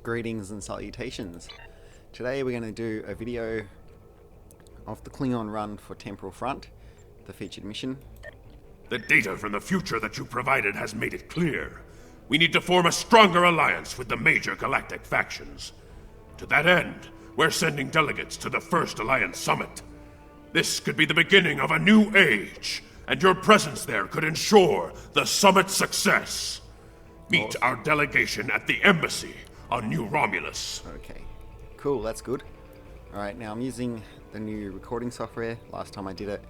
Greetings and salutations. Today we're going to do a video of the Klingon run for Temporal Front, the featured mission. The data from the future that you provided has made it clear. We need to form a stronger alliance with the major galactic factions. To that end, we're sending delegates to the first Alliance Summit. This could be the beginning of a new age, and your presence there could ensure the summit's success. Meet our delegation at the embassy on New Romulus. Okay, cool, that's good. Alright, now I'm using the new recording software. Last time I did it,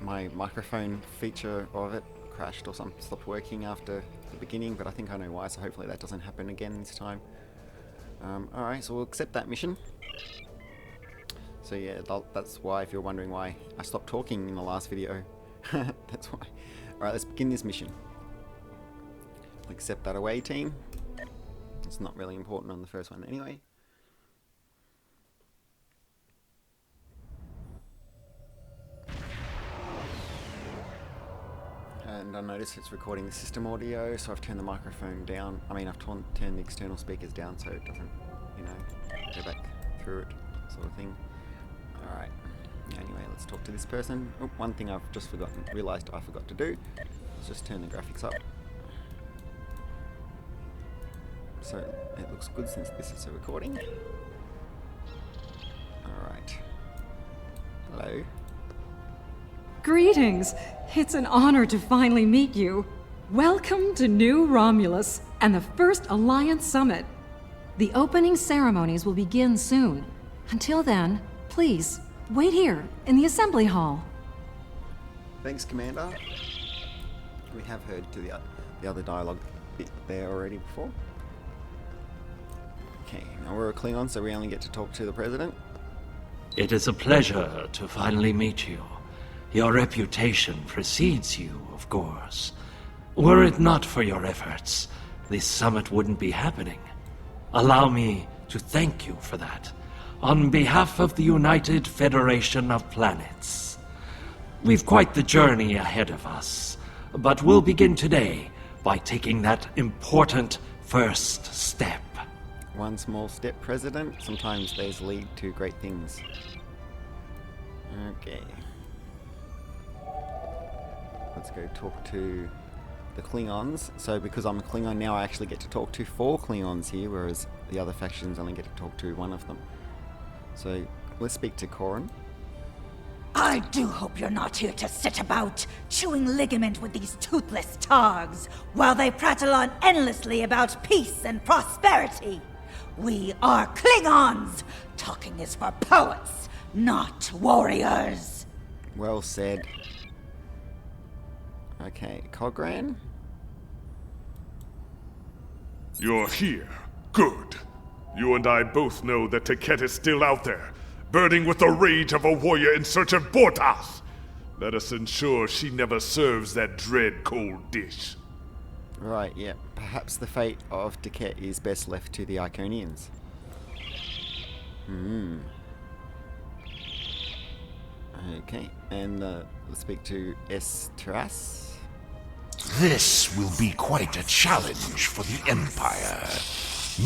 my microphone feature of it crashed or something, stopped working after the beginning, but I think I know why, so hopefully that doesn't happen again this time. Alright, so we'll accept that mission. So yeah, that's why, if you're wondering why I stopped talking in the last video, that's why. Alright, let's begin this mission. Accept that away, team. It's not really important on the first one anyway. And I notice it's recording the system audio, so I've turned the microphone down. I mean, I've turned the external speakers down so it doesn't, go back through it, sort of thing. Alright. Anyway, let's talk to this person. Oh, one thing I've just realised I forgot to do. Let's just turn the graphics up. So it looks good since this is a recording. Alright. Hello. Greetings! It's an honor to finally meet you. Welcome to New Romulus and the first Alliance Summit. The opening ceremonies will begin soon. Until then, please, wait here in the assembly hall. Thanks, Commander. We have heard to the other dialogue bit there already before. Okay, now we're a Klingon, so we only get to talk to the President. It is a pleasure to finally meet you. Your reputation precedes you, of course. Were it not for your efforts, this summit wouldn't be happening. Allow me to thank you for that, on behalf of the United Federation of Planets. We've quite the journey ahead of us, but we'll begin today by taking that important first step. One small step, President. Sometimes those lead to great things. Okay. Let's go talk to the Klingons. So because I'm a Klingon now, I actually get to talk to 4 Klingons here, whereas the other factions only get to talk to one of them. So let's speak to Corin. I do hope you're not here to sit about, chewing ligament with these toothless targs, while they prattle on endlessly about peace and prosperity. We are Klingons! Talking is for poets, not warriors! Well said. Okay, Cogran? You're here. Good. You and I both know that Taket is still out there, burning with the rage of a warrior in search of Bortas. Let us ensure she never serves that dread cold dish. Right, yeah. Perhaps the fate of Taket is best left to the Iconians. Okay, and let's speak to Estras. This will be quite a challenge for the Empire.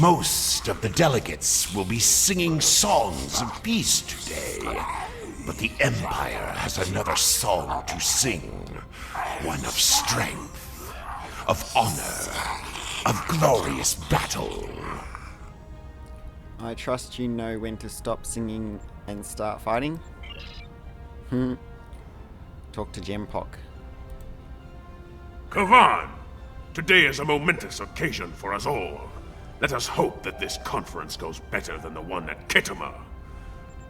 Most of the delegates will be singing songs of peace today, but the Empire has another song to sing. One of strength, of honor, of glorious battle. I trust you know when to stop singing and start fighting. Talk to Gempok. Kavan! Today is a momentous occasion for us all. Let us hope that this conference goes better than the one at Ketama.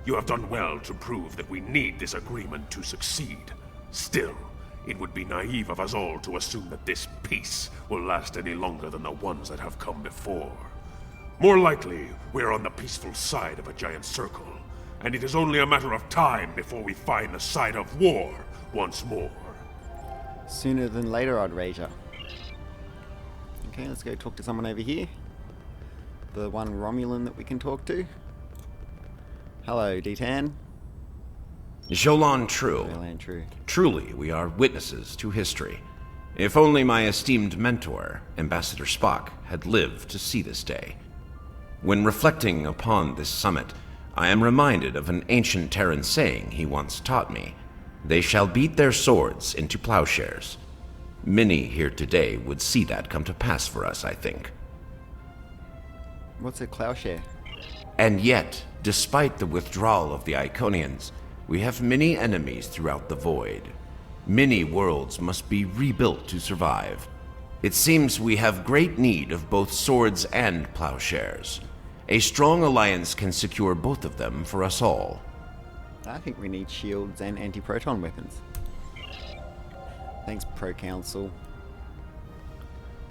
You have done well to prove that we need this agreement to succeed. Still, it would be naive of us all to assume that this peace will last any longer than the ones that have come before. More likely, we're on the peaceful side of a giant circle, and it is only a matter of time before we find the side of war once more. Sooner than later, I'd wager. Okay, let's go talk to someone over here. The one Romulan that we can talk to. Hello, D-Tan. Jolan True. Jolan True. Truly, we are witnesses to history. If only my esteemed mentor, Ambassador Spock, had lived to see this day. When reflecting upon this summit, I am reminded of an ancient Terran saying he once taught me. They shall beat their swords into plowshares. Many here today would see that come to pass for us, I think. What's a plowshare? And yet, despite the withdrawal of the Iconians, we have many enemies throughout the void. Many worlds must be rebuilt to survive. It seems we have great need of both swords and plowshares. A strong alliance can secure both of them for us all. I think we need shields and anti-proton weapons. Thanks, Pro Council.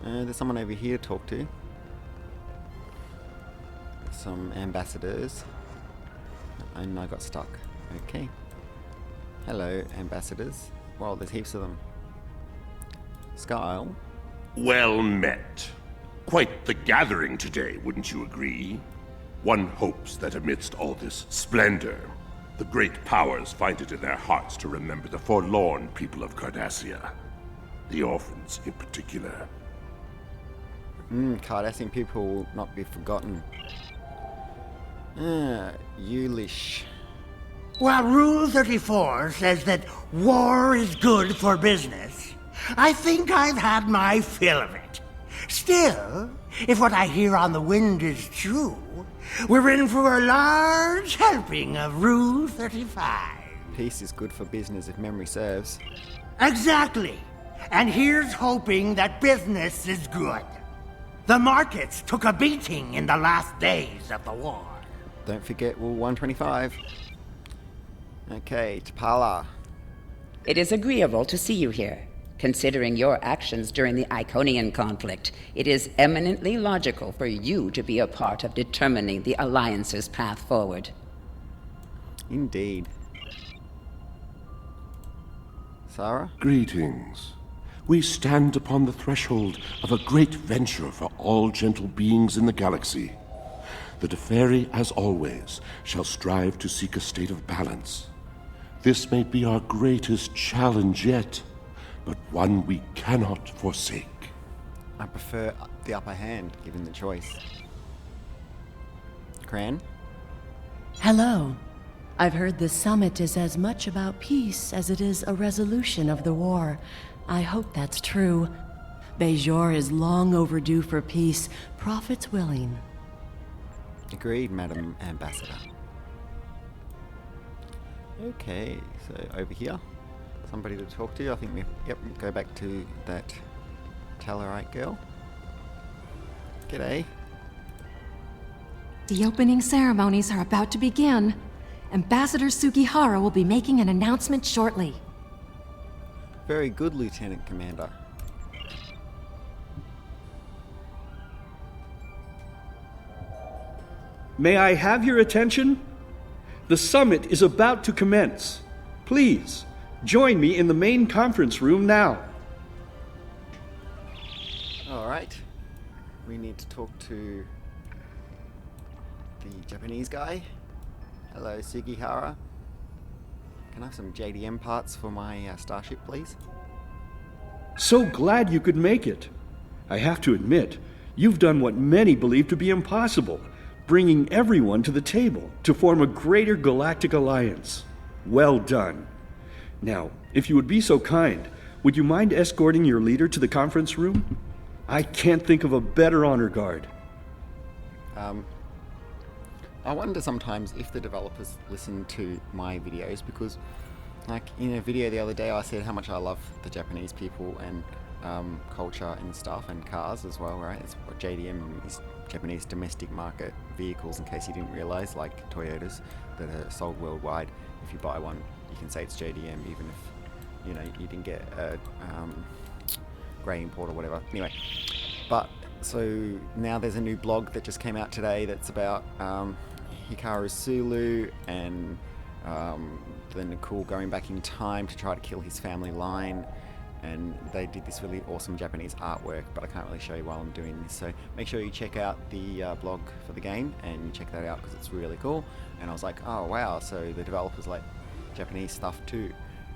There's someone over here to talk to. Some ambassadors. And I got stuck. Okay. Hello, ambassadors. Well, there's heaps of them. Skyle. Well met. Quite the gathering today, wouldn't you agree? One hopes that amidst all this splendor, the great powers find it in their hearts to remember the forlorn people of Cardassia. The orphans in particular. Cardassian people will not be forgotten. Yulish. While Rule 34 says that war is good for business, I think I've had my fill of it. Still, if what I hear on the wind is true, we're in for a large helping of Rule 35. Peace is good for business if memory serves. Exactly. And here's hoping that business is good. The markets took a beating in the last days of the war. Don't forget Rule 125. Okay, T'Pala. It is agreeable to see you here. Considering your actions during the Iconian conflict, it is eminently logical for you to be a part of determining the Alliance's path forward. Indeed. Sarah? Greetings. We stand upon the threshold of a great venture for all gentle beings in the galaxy. The Deferi, as always, shall strive to seek a state of balance. This may be our greatest challenge yet, but one we cannot forsake. I prefer the upper hand, given the choice. Cran? Hello. I've heard this summit is as much about peace as it is a resolution of the war. I hope that's true. Bajor is long overdue for peace, prophets willing. Agreed, Madam Ambassador. Okay, so over here. Somebody to talk to. I think we go back to that Tellarite girl. G'day. The opening ceremonies are about to begin. Ambassador Sugihara will be making an announcement shortly. Very good, Lieutenant Commander. May I have your attention? The summit is about to commence. Please, join me in the main conference room now. Alright. We need to talk to the Japanese guy. Hello, Sugihara. Can I have some JDM parts for my starship, please? So glad you could make it. I have to admit, you've done what many believe to be impossible, bringing everyone to the table to form a greater galactic alliance. Well done. Now, if you would be so kind, would you mind escorting your leader to the conference room? I can't think of a better honor guard. I wonder sometimes if the developers listen to my videos, because like in a video the other day I said how much I love the Japanese people and culture and stuff, and cars as well, right? It's what JDM is, Japanese domestic market vehicles, in case you didn't realize, like Toyotas that are sold worldwide. If you buy one, you can say it's JDM, even if you know you didn't get a grey import or whatever. Anyway, but so now there's a new blog that just came out today that's about Hikaru Sulu and the Nakul going back in time to try to kill his family line, and they did this really awesome Japanese artwork, but I can't really show you while I'm doing this, so make sure you check out the blog for the game and you check that out because it's really cool. And I was like, oh wow, so the developers like Japanese stuff too.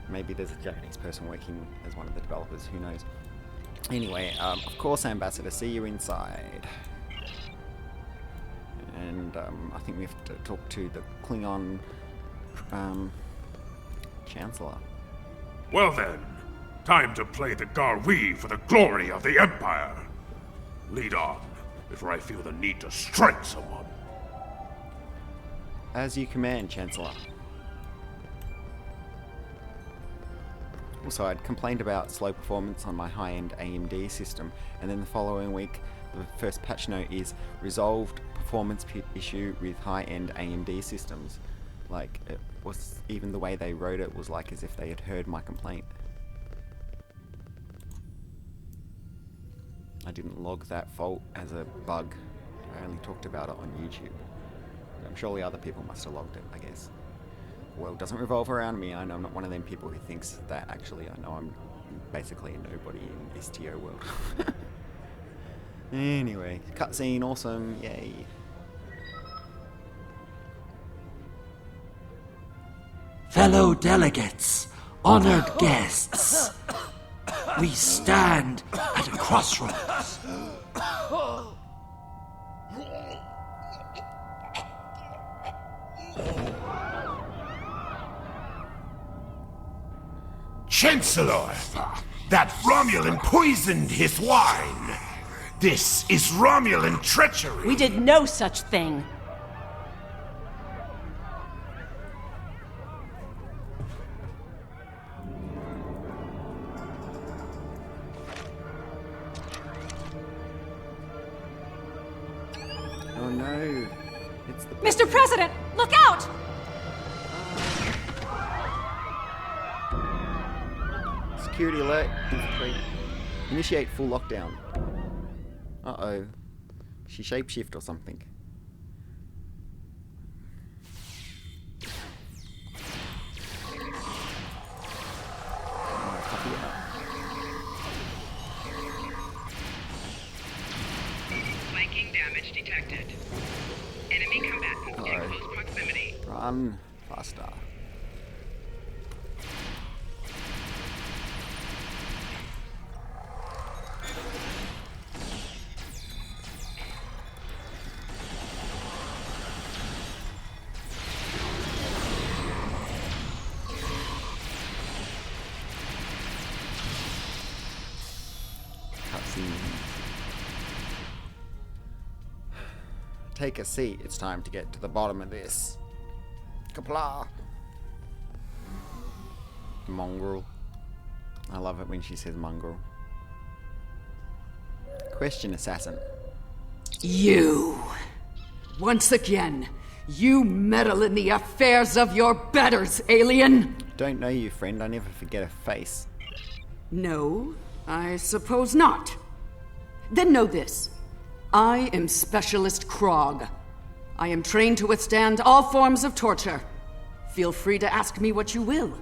Maybe there's a Japanese person working as one of the developers, who knows. Anyway, of course, Ambassador, see you inside. And I think we have to talk to the Klingon Chancellor. Well then, time to play the Garwi for the glory of the Empire. Lead on, before I feel the need to strike someone. As you command, Chancellor. Also, I'd complained about slow performance on my high-end AMD system, and then the following week, the first patch note is resolved performance issue with high-end AMD systems. Like, it was, even the way they wrote it was like as if they had heard my complaint. I didn't log that fault as a bug. I only talked about it on YouTube. I'm surely other people must have logged it, I guess. The world doesn't revolve around me. I know I'm not one of them people who thinks that. Actually, I know I'm basically a nobody in STO world. Anyway, cutscene, awesome, yay. Fellow delegates, honored guests, we stand at a crossroads. Chancellor, that Romulan poisoned his wine. This is Romulan treachery. We did no such thing. Oh no, it's the... Mr. President, look out! Security alert, infiltrate. Initiate full lockdown. Uh-oh. She shapeshift or something. Oh, copy it up. Flanking damage detected. Enemy combatants in close proximity. Run faster. Take a seat. It's time to get to the bottom of this. Kapla! Mongrel. I love it when she says mongrel. Question, assassin. You. Once again, you meddle in the affairs of your betters, alien. Don't know you, friend. I never forget a face. No, I suppose not. Then know this. I am Specialist Krog. I am trained to withstand all forms of torture. Feel free to ask me what you will.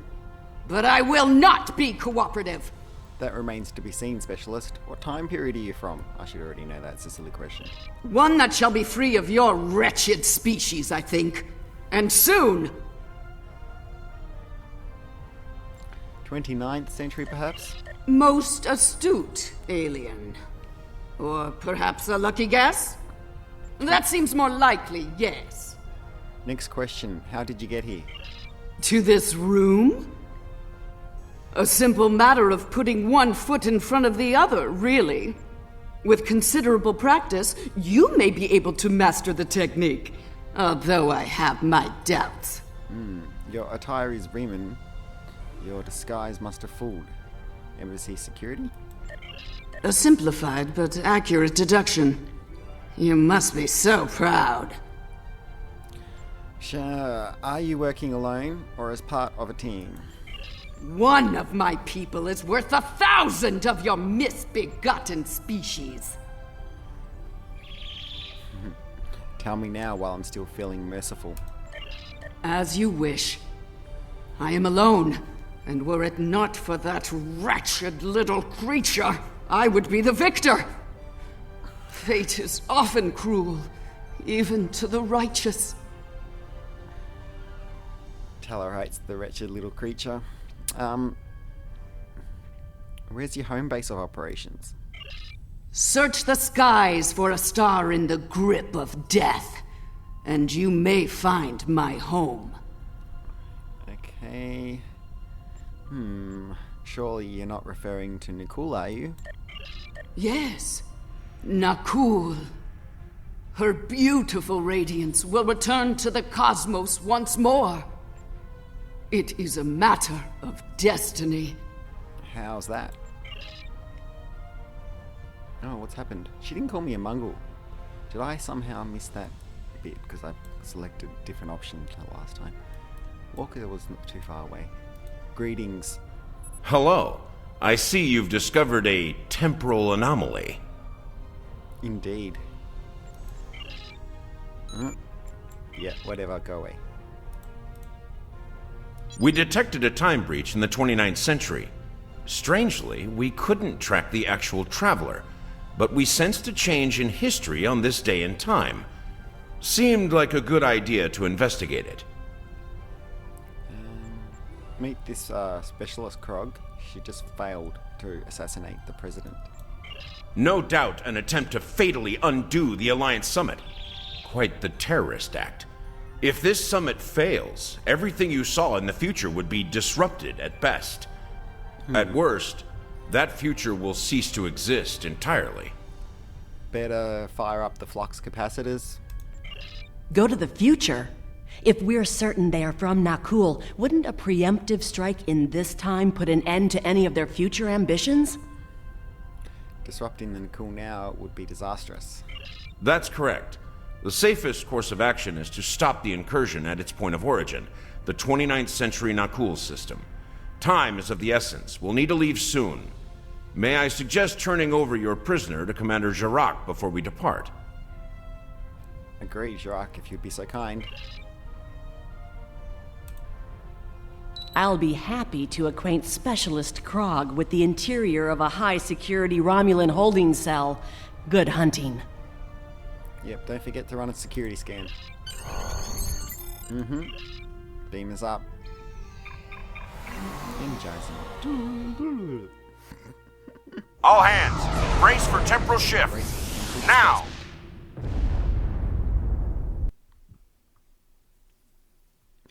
But I will not be cooperative. That remains to be seen, Specialist. What time period are you from? I should already know that. It's a silly question. One that shall be free of your wretched species, I think. And soon. 29th century, perhaps? Most astute, alien. Or perhaps a lucky guess? That seems more likely, yes. Next question. How did you get here? To this room? A simple matter of putting one foot in front of the other, really. With considerable practice, you may be able to master the technique. Although I have my doubts. Your attire is Breen. Your disguise must have fooled. Embassy security? A simplified but accurate deduction. You must be so proud. Sure. Are you working alone or as part of a team? One of my people is worth 1,000 of your misbegotten species. Tell me now while I'm still feeling merciful. As you wish. I am alone, and were it not for that wretched little creature, I would be the victor. Fate is often cruel, even to the righteous. Tellarites, the wretched little creature. Where's your home base of operations? Search the skies for a star in the grip of death, and you may find my home. Okay. Surely you're not referring to Nicole, are you? Yes, Nakul. Her beautiful radiance will return to the cosmos once more. It is a matter of destiny. How's that? Oh, what's happened? She didn't call me a Mongol. Did I somehow miss that bit because I selected a different option the last time? Walker was not too far away. Greetings. Hello. I see you've discovered a temporal anomaly. Indeed. Yeah, whatever, go away. We detected a time breach in the 29th century. Strangely, we couldn't track the actual traveler, but we sensed a change in history on this day and time. Seemed like a good idea to investigate it. Meet this specialist Krog. She just failed to assassinate the president. No doubt an attempt to fatally undo the Alliance Summit. Quite the terrorist act. If this summit fails, everything you saw in the future would be disrupted at best. At worst, that future will cease to exist entirely. Better fire up the flux capacitors. Go to the future? If we're certain they are from Nakul, wouldn't a preemptive strike in this time put an end to any of their future ambitions? Disrupting the Nakul now would be disastrous. That's correct. The safest course of action is to stop the incursion at its point of origin, the 29th century Nakul system. Time is of the essence. We'll need to leave soon. May I suggest turning over your prisoner to Commander Jirac before we depart? Agreed, Jirac, if you'd be so kind. I'll be happy to acquaint Specialist Krog with the interior of a high-security Romulan holding cell. Good hunting. Yep, don't forget to run a security scan. Beam is up. Energizing. All hands, brace for temporal shift. Now!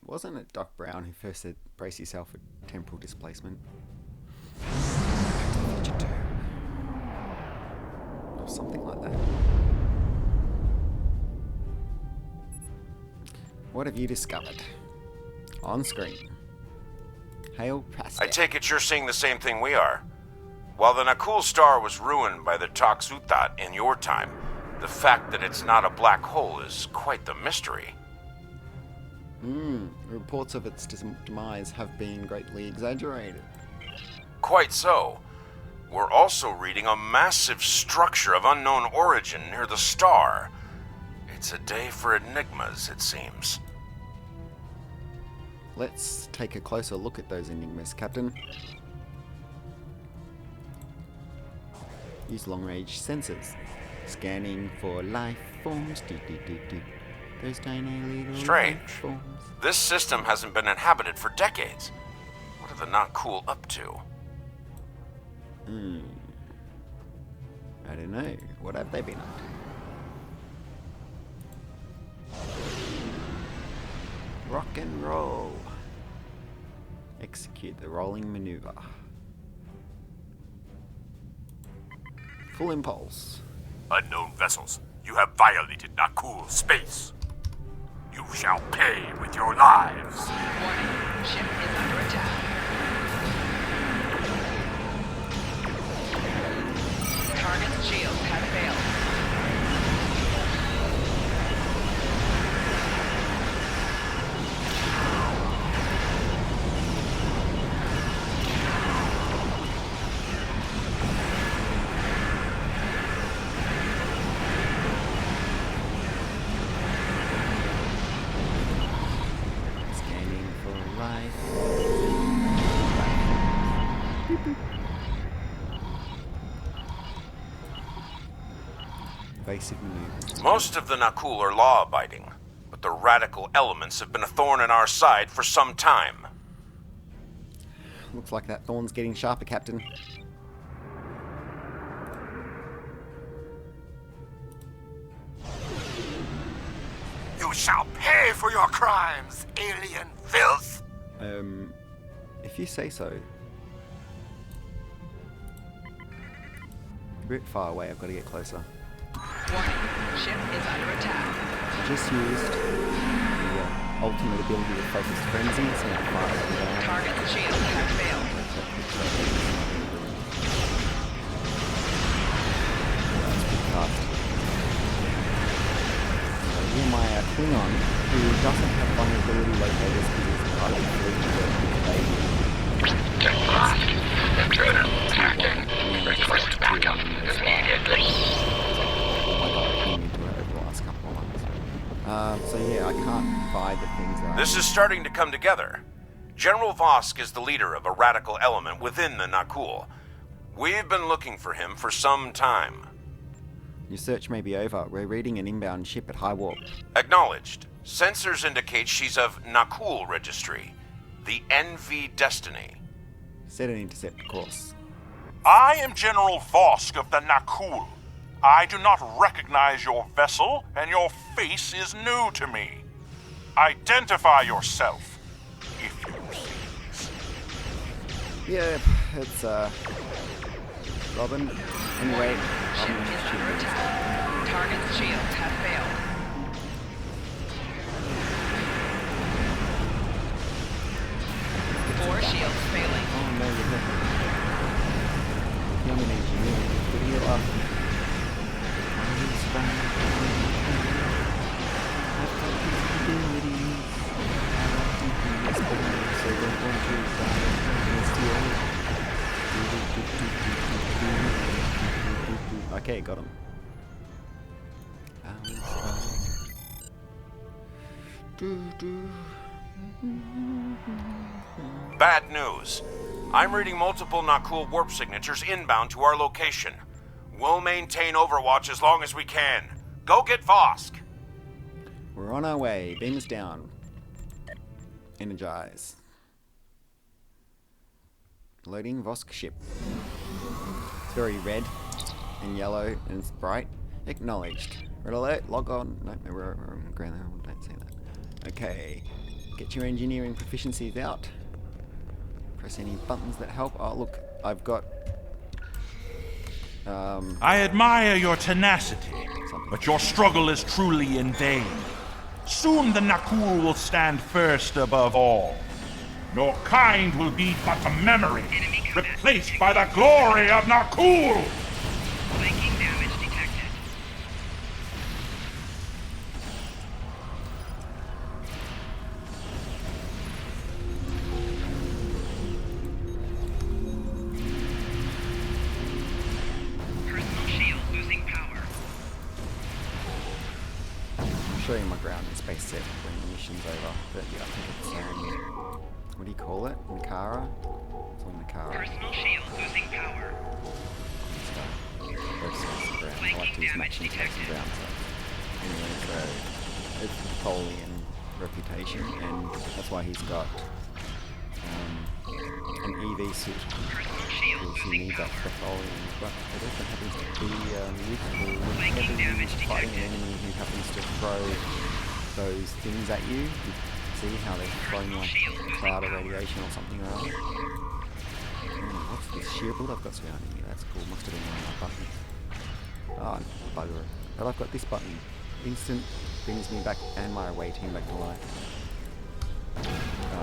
Wasn't it Doc Brown who first said, brace yourself for temporal displacement? Or something like that. What have you discovered? On screen. Hail Pastor. I take it you're seeing the same thing we are. While the Nakul star was ruined by the Toxutat in your time, the fact that it's not a black hole is quite the mystery. Reports of its demise have been greatly exaggerated. Quite so. We're also reading a massive structure of unknown origin near the star. It's a day for enigmas, it seems. Let's take a closer look at those enigmas, Captain. Use long-range sensors. Scanning for life forms. Those tiny little Strange. life forms. This system hasn't been inhabited for decades. What are the Nakul up to? I don't know. What have they been up to? Rock and roll. Execute the rolling maneuver. Full impulse. Unknown vessels, you have violated Nakul space. You shall pay with your lives. Warning, ship is under attack. Target's shields have failed. Scanning for life. Evasive maneuvers. Most of the Nakul are law-abiding, but the radical elements have been a thorn in our side for some time. Looks like that thorn's getting sharper, Captain. You shall pay for your crimes, alien filth! If you say so. A bit far away, I've got to get closer. Warning, ship is under attack. Just used the ultimate ability of Focused Frenzy, so now far down. Target's shield has failed. That's pretty fast. Here my Klingon, who doesn't have vulnerability locators because he's part of the fleet, Intruder attacking. Request backup immediately. So yeah, I can't buy the things that This is starting to come together. General Vosk is the leader of a radical element within the Nakul. We've been looking for him for some time. Your search may be over. We're reading an inbound ship at high warp. Acknowledged. Sensors indicate she's of Nakul registry. The NV Destiny. Set an intercept course. I am General Vosk of the Nakul. I do not recognize your vessel, and your face is new to me. Identify yourself, if you please. Yeah, it's, Robin. Anyway, Ship is under attack. Target's shields have failed. Four shields failing. Oh no, you're there. I'm an engineer. Could heal up. Okay, got him. Bad news. I'm reading multiple Nakul warp signatures inbound to our location. We'll maintain Overwatch as long as we can. Go get Vosk. We're on our way. Beams down. Energize. Loading Vosk ship. It's very red and yellow and it's bright. Acknowledged. Red alert. Log on. No, we're on ground level. Don't say that. Okay. Get your engineering proficiencies out. Press any buttons that help. Oh, look. I've got... I admire your tenacity, but your struggle is truly in vain. Soon the Nakul will stand first above all. Your kind will be but a memory, replaced by the glory of Nakul! Flanking damage detected. Personal shield losing power. I'll show you my ground and space set when the mission's over. But yeah, I think it's what do you call it? Nukara? It's on Nukara. Personal shield losing power. Both space and ground. I like to use matching space and ground. So anyway, so it's Napoleon reputation, and that's why he's got an EV suit. Because he needs that Napoleon, but it also happens to be useful whenever you're fighting an enemy who happens to throw those things at you. See how they're throwing like a cloud of radiation or something around. What's this shield I've got surrounding me? That's cool. Must have been one of my buttons. Oh, bugger. But I've got this button. Instant brings me back and my away team back to life.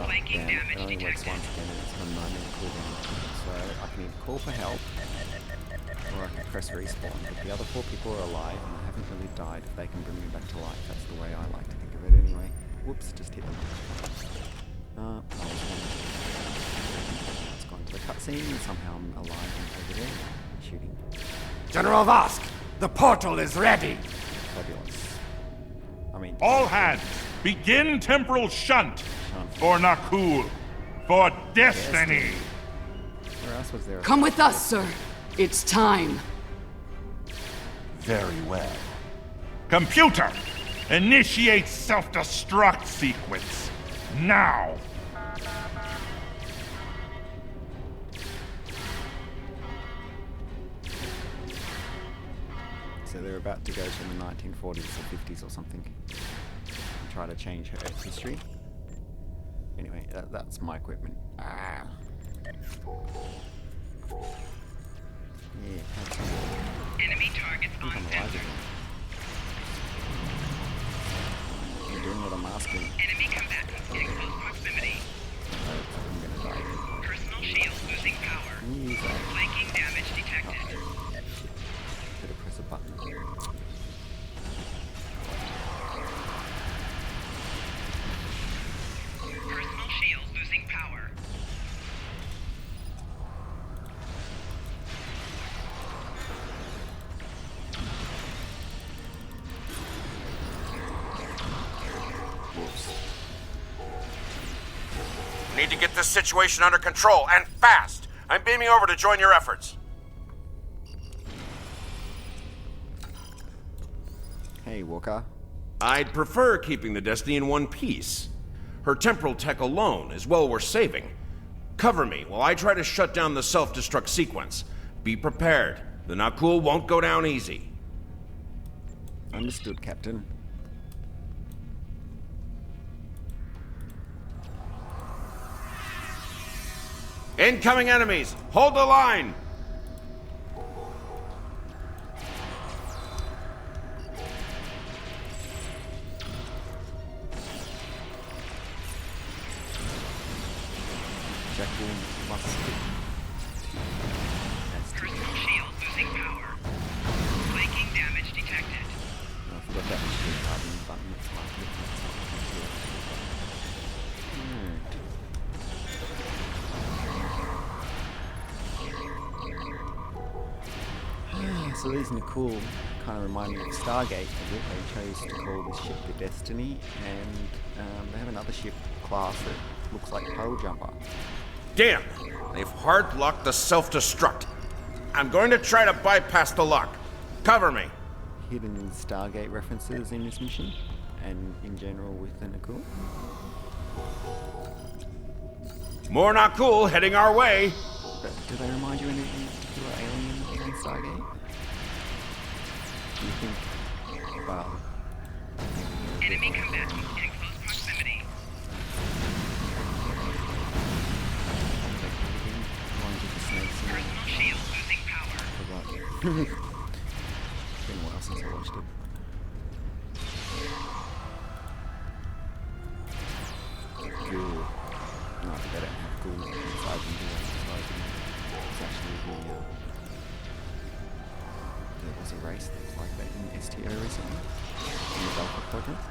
Flanking damage it only works detected. once again and it's on 9 minute cooldown. So I can either call for help or I can press respawn. But the other 4 people are alive and I haven't really died. If they can bring me back to life, that's the way I like to think of it anyway. Whoops, just hit them. Let's go into the cutscene and somehow I'm alive and over there shooting. General Vosk, the portal is ready! Fabulous. I mean... All hands, begin temporal shunt for Nakul, for destiny! Where else was there? Come with us, sir. It's time. Very well. Computer, initiate self-destruct sequence. Now! So they're about to go to the 1940s or 50s or something. try to change her Earth history. Anyway, that's my equipment. Ah. Yeah, enemy targets on sensor. I'm doing what I'm asking. Enemy combatants in close proximity. I'm gonna die. Personal shield losing power. Flanking damage detected. Better press a button. Personal shield losing power. Need to get this situation under control, and fast! I'm beaming over to join your efforts. Hey, Walker. I'd prefer keeping the Destiny in one piece. Her temporal tech alone is well worth saving. Cover me while I try to shut down the self-destruct sequence. Be prepared. The Nakul won't go down easy. Understood, Captain. Incoming enemies! Hold the line! Personal shield losing power. Flanking damage detected. I forgot that was the button. So these Nakul kind of remind me of Stargate a bit. They chose to call this ship the Destiny, and they have another ship class that looks like Pearl Jumper. Damn! They've hard-locked the self-destruct. I'm going to try to bypass the lock. Cover me. Hidden Stargate references in this mission, and in general with the Nakul. More Nakul heading our way. But do they remind you of any particular alien in Stargate? Do you think, well... Enemy combatants in close proximity. Personal shield losing power. It's been a while since I watched it. Ghoul. No, they don't have ghouls inside them, do they? It's actually there was a race that was like that in STO recently. In the Delta Quadrant.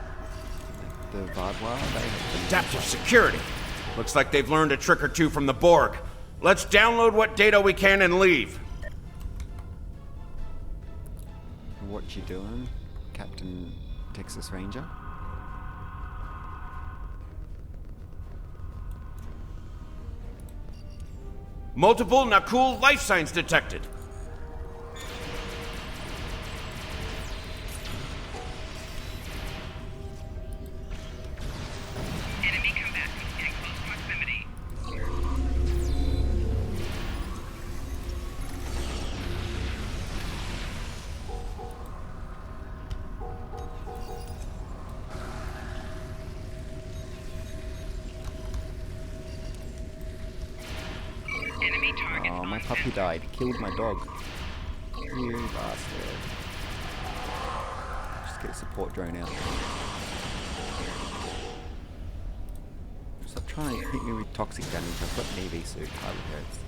The Vardwar, they have... Adaptive security. Looks like they've learned a trick or two from the Borg. Let's download what data we can and leave. What you doing, Captain Texas Ranger? Multiple Nakul life signs detected. Enemy combatants in close proximity. Enemy targets Oh, my on puppy sensor. died. Killed my dog. You bastard. Just get a support drone out. Stop trying to hit me with toxic damage. I've got an EV suit. Hardly hurts.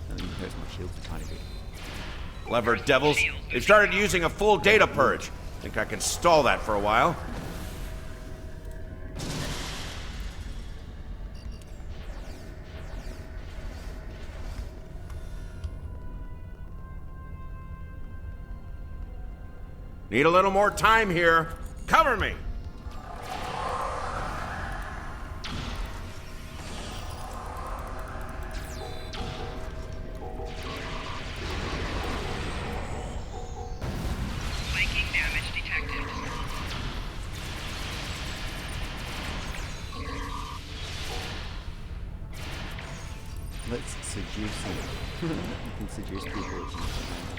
It only hurts my shields a tiny bit. Clever devils. They've started using a full data purge. Think I can stall that for a while. Need a little more time here. Cover me! Flanking damage detected. Let's seduce him. You can seduce people with different names.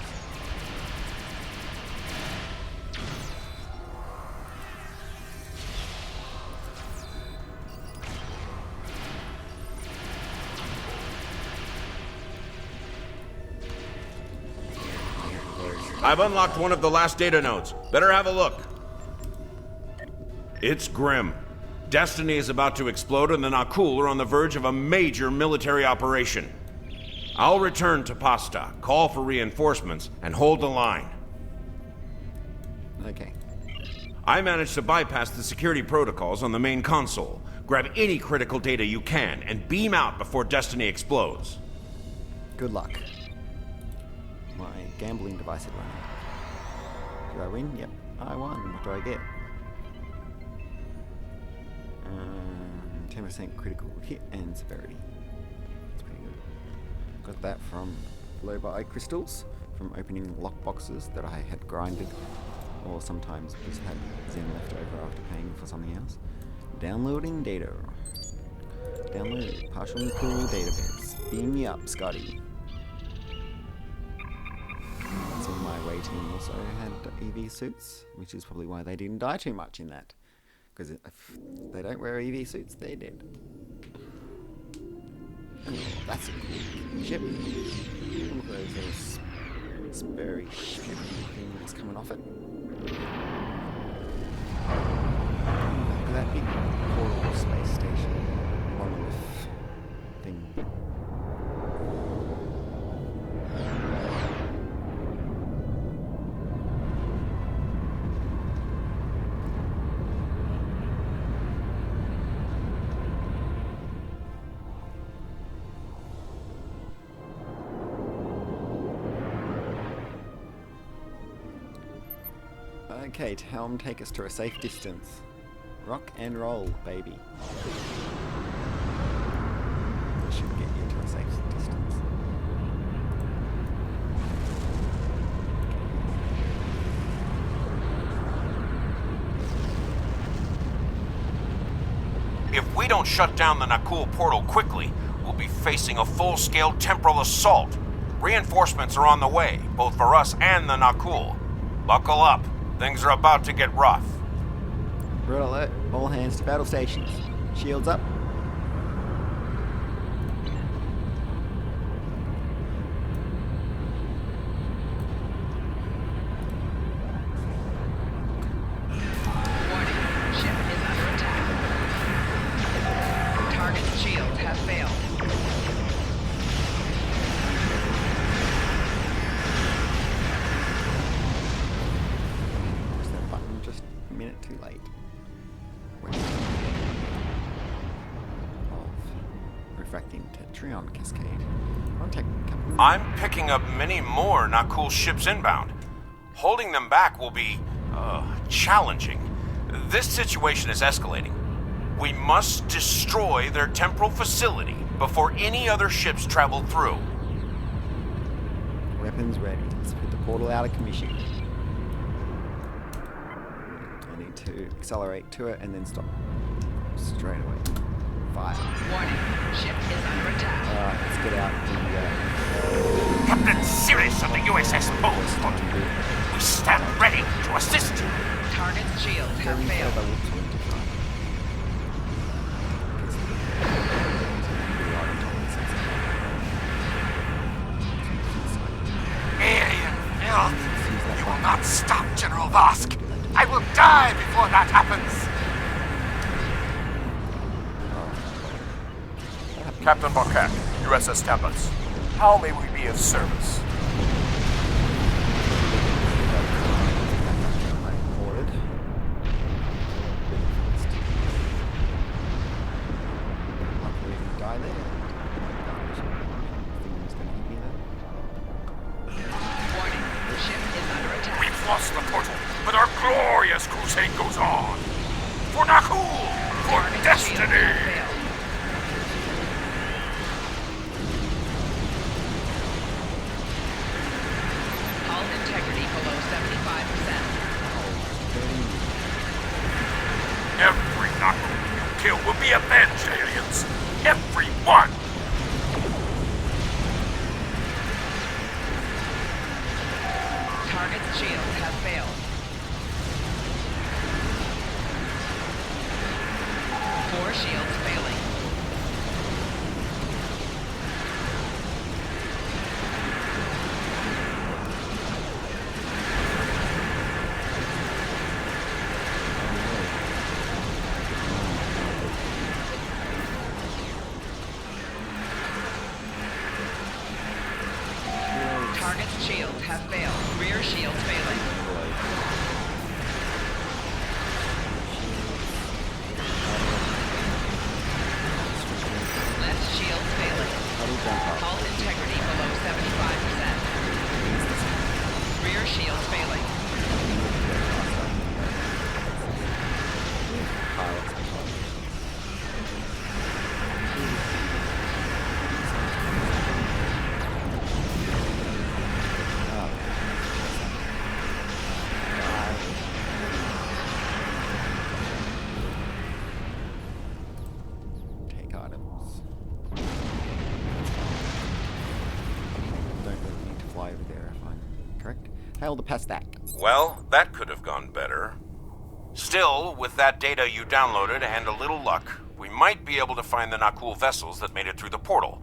I've unlocked one of the last data nodes. Better have a look. It's grim. Destiny is about to explode and the Nakul are on the verge of a major military operation. I'll return to Pasta, call for reinforcements, and hold the line. Okay. I managed to bypass the security protocols on the main console. Grab any critical data you can and beam out before Destiny explodes. Good luck. My gambling device is running. Do I win? Yep, I won. What do I get? 10% critical hit and severity. That's pretty good. Got that from low-buy crystals, from opening lockboxes that I had grinded, or sometimes just had Zen left over after paying for something else. Downloading data. Download partially cool database. Beam me up, Scotty. So my away team also had EV suits, which is probably why they didn't die too much in that. Because if they don't wear EV suits, they're dead. Oh, that's a cool ship. Look at those little spurry things coming off it. Look at that big portable space station. Monolith thing. Okay, Helm, take us to a safe distance. Rock and roll, baby. That should get you to a safe distance. If we don't shut down the Nakul portal quickly, we'll be facing a full-scale temporal assault. Reinforcements are on the way, both for us and the Nakul. Buckle up. Things are about to get rough. Red alert. All hands to battle stations. Shields up. Warning. Ship is under attack. Target's shields have failed. Too late. Refracting Tetrion cascade. Contact Captain. I'm picking up many more Nakul ships inbound. Holding them back will be, challenging. This situation is escalating. We must destroy their temporal facility before any other ships travel through. Weapons ready. Let's put the portal out of commission. To accelerate to it and then stop straight away. Fire. Warning. Ship is under attack. Alright, let's get out the Captain Sirius of the USS Borg. We stand ready to assist you. Target's shields have failed. Alien filth! You will not stop, General Vosk! I will die before that happens! Captain Barkat, USS Tempest. How may we be of service? We've lost the portal, but our glorious crusade goes on. For Nakul! For destiny! Hull integrity below 75%. Every Nakul you kill will be avenged, aliens! Every one! Target's shields have failed. 4 shields failing. Hail the Pastak. Well, that could have gone better. Still, with that data you downloaded and a little luck, we might be able to find the Nakul vessels that made it through the portal.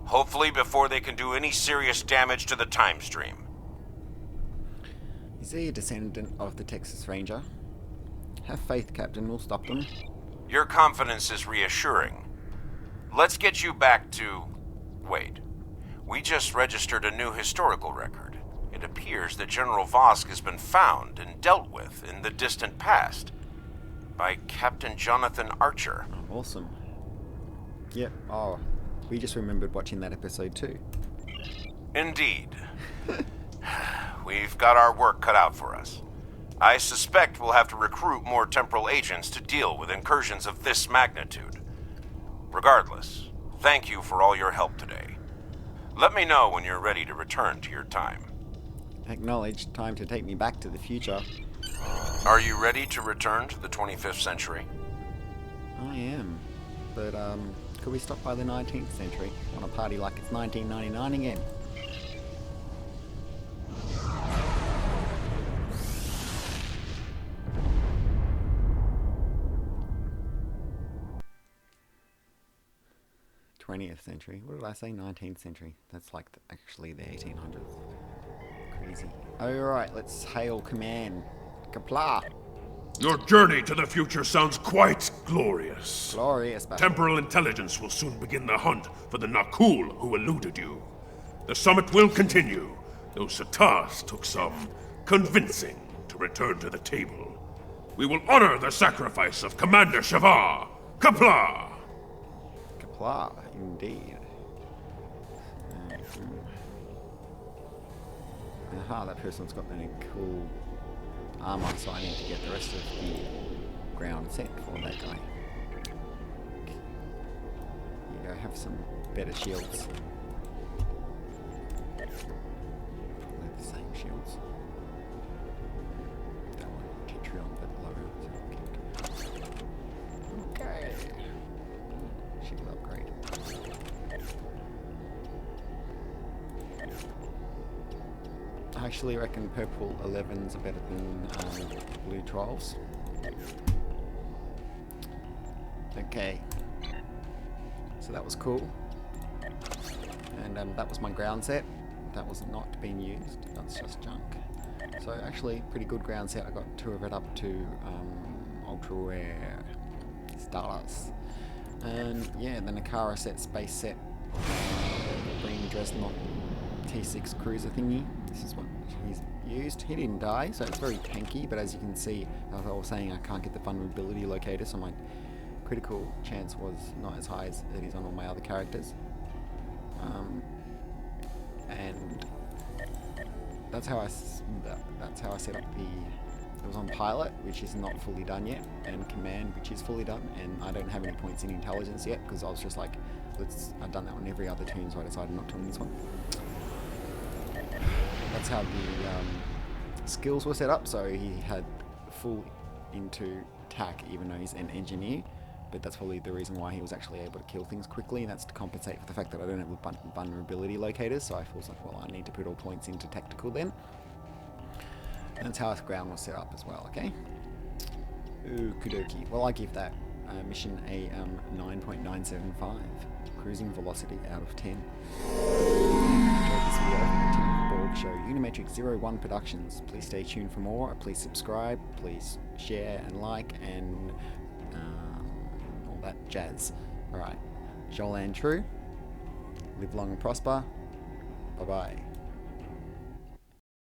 Hopefully before they can do any serious damage to the time stream. Is he a descendant of the Texas Ranger? Have faith, Captain. We'll stop them. Your confidence is reassuring. Let's get you back to... Wait. We just registered a new historical record. It appears that General Vosk has been found and dealt with in the distant past by Captain Jonathan Archer. Oh, awesome. Yep. Oh, we just remembered watching that episode too. Indeed. We've got our work cut out for us. I suspect we'll have to recruit more temporal agents to deal with incursions of this magnitude. Regardless, thank you for all your help today. Let me know when you're ready to return to your time. Acknowledge. Time to take me back to the future. Are you ready to return to the 25th century? I am. But, could we stop by the 19th century? Want to party like it's 1999 again? '20th century. What did I say? 19th century. That's like actually the 1800s. Crazy. Alright, let's hail command. Kapla! Your journey to the future sounds quite glorious. Glorious, but... Temporal intelligence will soon begin the hunt for the Nakul who eluded you. The summit will continue, though Satas took some convincing to return to the table. We will honor the sacrifice of Commander Shavar. Kapla! Kapla, indeed. Aha, that person's got any cool armor, so I need to get the rest of the ground set for that guy. You go, have some better shields. Probably the same shields. That one, Tetrion, but lower. Okay. Shield upgrade. I actually reckon purple 11s are better than blue 12s. Okay. So that was cool. And that was my ground set. That was not being used. That's just junk. So actually, pretty good ground set. I got 2 of it up to ultra rare stars. And yeah, the Nukara set, space set, Breen Dreadnought T6 cruiser thingy. This is what he's used. He didn't die, so it's very tanky, but as you can see, as I was saying, I can't get the vulnerability locator, so my critical chance was not as high as it is on all my other characters. And that's how I set up the... It was on pilot, which is not fully done yet, and command, which is fully done, and I don't have any points in intelligence yet, because I was just like, I've done that on every other tune, so I decided not to on this one. That's how the skills were set up, so he had full into tack, even though he's an engineer, but that's probably the reason why he was actually able to kill things quickly, and that's to compensate for the fact that I don't have the vulnerability locators, so I was like, well, I need to put all points into tactical then. And that's how his ground was set up as well, okay? Okie dokie. Well, I give that mission a 9.975. Cruising velocity out of 10. Enjoyed this video from the Borg show Unimatrix 01 Productions. Please stay tuned for more. Please subscribe. Please share and like and all that jazz. Alright. Jolan True. Live long and prosper. Bye bye.